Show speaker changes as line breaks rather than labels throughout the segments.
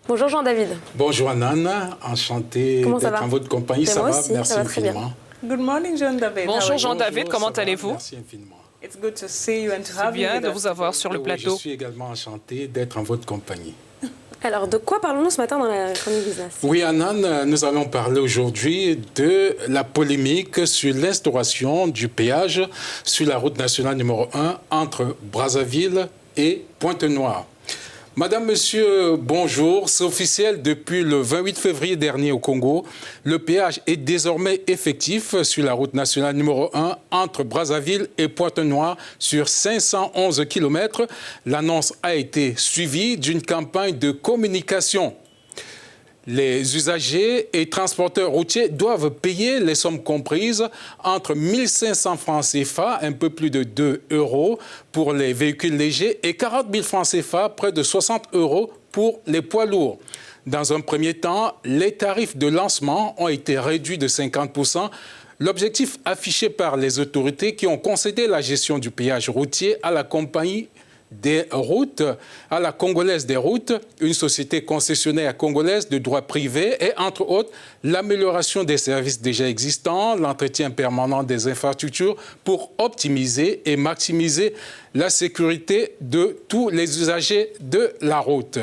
Bonjour Jean-David.
Bonjour Anan, enchanté d'être en votre compagnie. Ça va? Merci infiniment.
Good morning, Jean-David.
Bonjour Jean-David, comment allez-vous?
Merci infiniment.
It's good to see you and to
C'est
have you
bien
with
de
us
vous avoir
today.
sur le
Oui,
plateau.
je suis également enchanté d'être en votre compagnie.
Alors, de quoi parlons-nous ce matin dans la chronique business?
Oui, Anan, nous allons parler aujourd'hui de la polémique sur l'instauration du péage sur la route nationale numéro 1 entre Brazzaville et Pointe-Noire. Madame, Monsieur, bonjour. C'est officiel depuis le 28 février dernier au Congo. Le péage est désormais effectif sur la route nationale numéro 1 entre Brazzaville et Pointe-Noire sur 511 km. L'annonce a été suivie d'une campagne de communication. Les usagers et transporteurs routiers doivent payer les sommes comprises entre 1 500 francs CFA, un peu plus de 2 euros pour les véhicules légers, et 40 000 francs CFA, près de 60 euros pour les poids lourds. Dans un premier temps, les tarifs de lancement ont été réduits de 50%. L'objectif affiché par les autorités qui ont concédé la gestion du péage routier à la compagnie des routes, à la Congolaise des routes, une société concessionnaire congolaise de droit privé, et entre autres l'amélioration des services déjà existants, l'entretien permanent des infrastructures pour optimiser et maximiser la sécurité de tous les usagers de la route.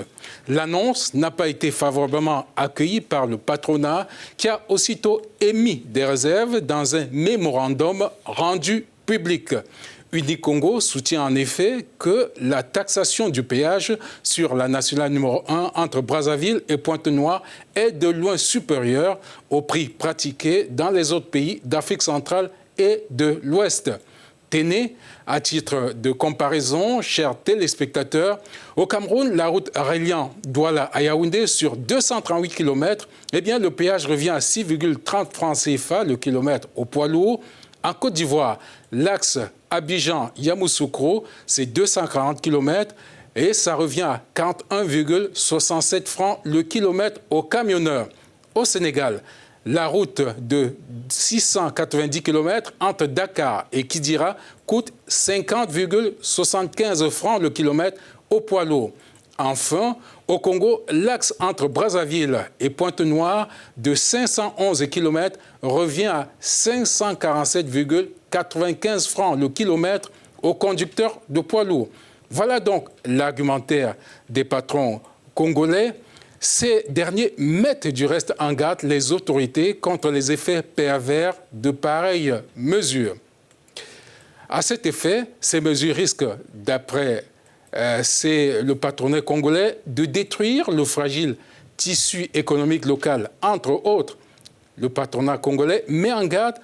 L'annonce n'a pas été favorablement accueillie par le patronat qui a aussitôt émis des réserves dans un mémorandum rendu public. Unicongo soutient en effet que la taxation du péage sur la nationale numéro 1 entre Brazzaville et Pointe-Noire est de loin supérieure au prix pratiqué dans les autres pays d'Afrique centrale et de l'Ouest. Tenez, à titre de comparaison, chers téléspectateurs, au Cameroun, la route reliant Douala à Yaoundé sur 238 km, eh bien, le péage revient à 6,30 francs CFA le kilomètre au poids lourd. En Côte d'Ivoire, l'axe Abidjan-Yamoussoukro, c'est 240 km et ça revient à 41,67 francs le kilomètre aux camionneurs. Au Sénégal, la route de 690 km entre Dakar et Kidira coûte 50,75 francs le kilomètre au poids lourd. Enfin, au Congo, l'axe entre Brazzaville et Pointe-Noire de 511 km revient à 547,95 francs le kilomètre aux conducteurs de poids lourds. Voilà donc l'argumentaire des patrons congolais. Ces derniers mettent du reste en garde les autorités contre les effets pervers de pareilles mesures. À cet effet, ces mesures risquent, d'après c'est le patronat congolais, de détruire le fragile tissu économique local. Entre autres, le patronat congolais met en garde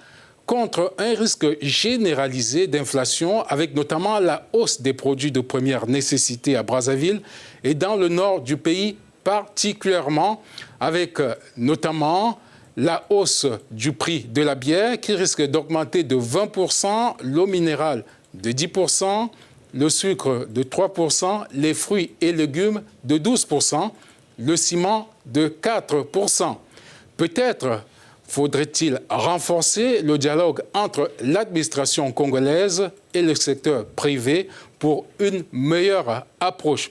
contre un risque généralisé d'inflation, avec notamment la hausse des produits de première nécessité à Brazzaville et dans le nord du pays particulièrement, avec notamment la hausse du prix de la bière qui risque d'augmenter de 20%, l'eau minérale de 10%, le sucre de 3%, les fruits et légumes de 12%, le ciment de 4%. Peut-être faudrait-il renforcer le dialogue entre l'administration congolaise et le secteur privé pour une meilleure approche.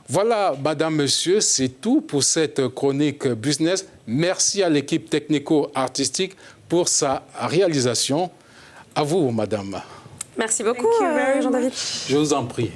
Voilà, Madame, Monsieur, c'est tout pour cette chronique business. Merci à l'équipe technico-artistique pour sa réalisation. À vous, Madame.
Merci beaucoup,
Thank you very
Jean-David.
Je vous en prie.